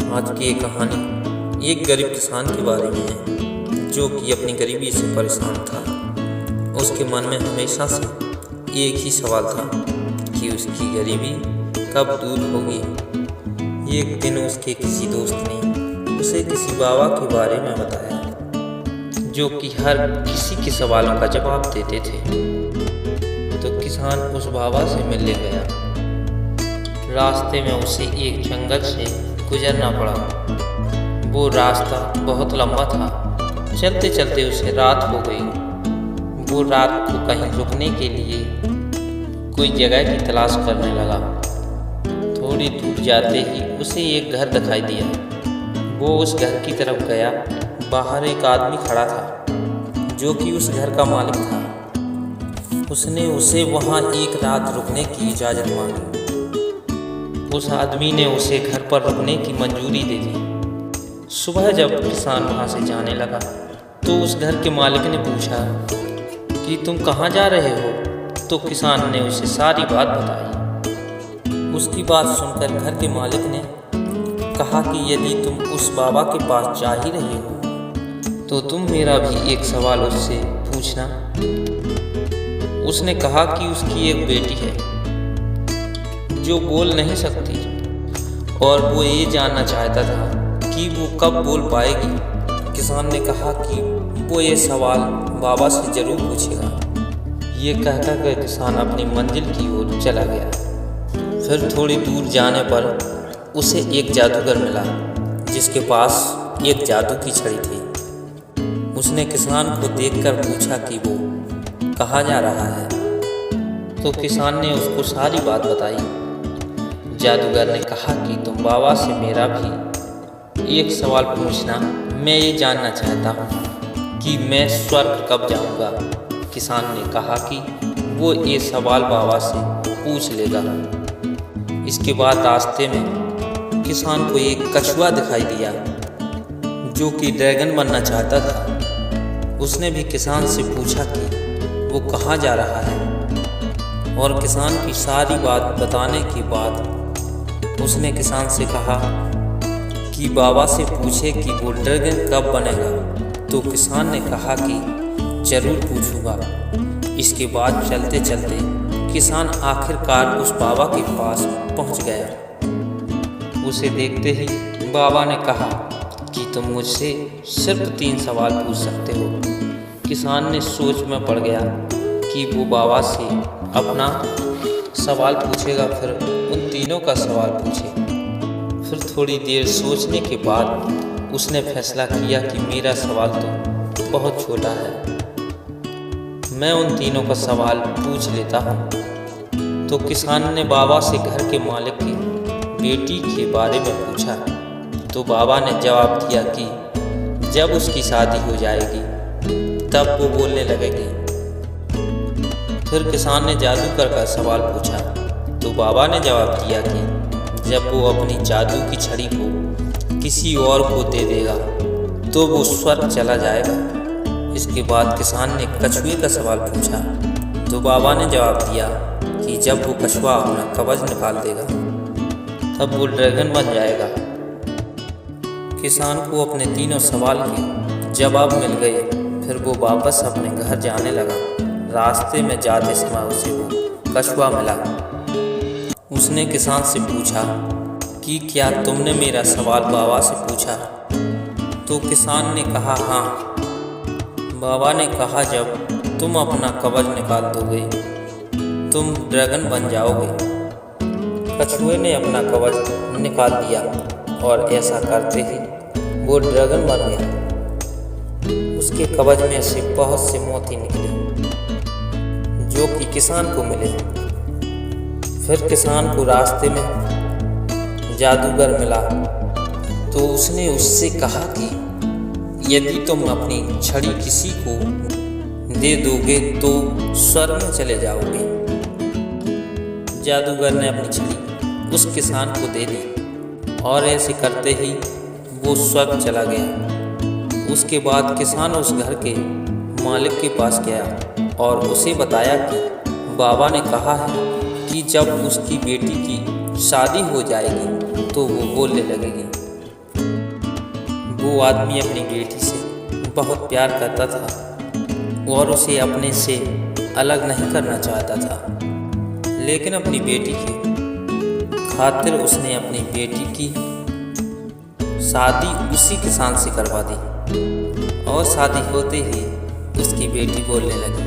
आज की ये कहानी एक गरीब किसान के बारे में है जो कि अपनी गरीबी से परेशान था। उसके मन में हमेशा से एक ही सवाल था कि उसकी गरीबी कब दूर होगी। एक दिन उसके किसी दोस्त ने उसे किसी बाबा के बारे में बताया जो कि हर किसी के सवालों का जवाब देते थे। तो किसान उस बाबा से मिलने गया। रास्ते में उसे एक जंगल से गुजरना पड़ा। वो रास्ता बहुत लंबा था। चलते चलते उसे रात हो गई। वो रात को कहीं रुकने के लिए कोई जगह की तलाश करने लगा। थोड़ी दूर जाते ही उसे एक घर दिखाई दिया। वो उस घर की तरफ गया। बाहर एक आदमी खड़ा था जो कि उस घर का मालिक था। उसने उसे वहाँ एक रात रुकने की इजाज़त मांगी। उस आदमी ने उसे घर पर रुकने की मंजूरी दे दी। सुबह जब किसान वहाँ से जाने लगा तो उस घर के मालिक ने पूछा कि तुम कहाँ जा रहे हो। तो किसान ने उसे सारी बात बताई। उसकी बात सुनकर घर के मालिक ने कहा कि यदि तुम उस बाबा के पास जा ही रहे हो तो तुम मेरा भी एक सवाल उससे पूछना। उसने कहा कि उसकी एक बेटी है जो बोल नहीं सकती और वो ये जानना चाहता था कि वो कब बोल पाएगी। किसान ने कहा कि वो ये सवाल बाबा से ज़रूर पूछेगा। ये कहकर के किसान अपनी मंजिल की ओर चला गया। फिर थोड़ी दूर जाने पर उसे एक जादूगर मिला जिसके पास एक जादू की छड़ी थी। उसने किसान को देखकर पूछा कि वो कहाँ जा रहा है। तो किसान ने उसको सारी बात बताई। जादूगर ने कहा कि तुम बाबा से मेरा भी एक सवाल पूछना। मैं ये जानना चाहता हूँ कि मैं स्वर्ग कब जाऊँगा। किसान ने कहा कि वो ये सवाल बाबा से पूछ लेगा। इसके बाद रास्ते में किसान को एक कछुआ दिखाई दिया जो कि ड्रैगन बनना चाहता था। उसने भी किसान से पूछा कि वो कहाँ जा रहा है और किसान की सारी बात बताने के बाद उसने किसान से कहा कि बाबा से पूछे कि वो ड्रैगन कब बनेगा। तो किसान ने कहा कि ज़रूर पूछूंगा। इसके बाद चलते चलते किसान आखिरकार उस बाबा के पास पहुंच गया। उसे देखते ही बाबा ने कहा कि तुम मुझसे सिर्फ 3 सवाल पूछ सकते हो। किसान ने सोच में पड़ गया कि वो बाबा से अपना सवाल पूछेगा, फिर उन तीनों का सवाल पूछे। फिर थोड़ी देर सोचने के बाद उसने फैसला किया कि मेरा सवाल तो बहुत छोटा है, मैं उन तीनों का सवाल पूछ लेता हूँ। तो किसान ने बाबा से घर के मालिक की बेटी के बारे में पूछा। तो बाबा ने जवाब दिया कि जब उसकी शादी हो जाएगी तब वो बोलने लगेगी। फिर किसान ने जादूगर का सवाल पूछा। तो बाबा ने जवाब दिया कि जब वो अपनी जादू की छड़ी को किसी और को दे देगा तो वो स्वर्ग चला जाएगा। इसके बाद किसान ने कछुए का सवाल पूछा। तो बाबा ने जवाब दिया कि जब वो कछुआ अपना कवच निकाल देगा तब वो ड्रैगन बन जाएगा। किसान को अपने तीनों सवाल के जवाब मिल गए। फिर वो वापस अपने घर जाने लगा। रास्ते में जाते समय उसे वो कछुआ मिला। उसने किसान से पूछा कि क्या तुमने मेरा सवाल बाबा से पूछा। तो किसान ने कहा हाँ। बाबा ने कहा जब तुम अपना कवच निकाल दोगे तुम ड्रैगन बन जाओगे। कछुए ने अपना कवच निकाल दिया और ऐसा करते ही वो ड्रैगन बन गया। उसके कवच में से बहुत से मोती निकले जो कि किसान को मिले। फिर किसान को रास्ते में जादूगर मिला। तो उसने उससे कहा कि यदि तुम अपनी छड़ी किसी को दे दोगे तो स्वर्ग में चले जाओगे। जादूगर ने अपनी छड़ी उस किसान को दे दी और ऐसे करते ही वो स्वर्ग चला गया। उसके बाद किसान उस घर के मालिक के पास गया और उसे बताया कि बाबा ने कहा है कि जब उसकी बेटी की शादी हो जाएगी तो वो बोलने लगेगी। वो आदमी अपनी बेटी से बहुत प्यार करता था और उसे अपने से अलग नहीं करना चाहता था, लेकिन अपनी बेटी की खातिर उसने अपनी बेटी की शादी उसी किसान से करवा दी और शादी होते ही उसकी बेटी बोलने लगी।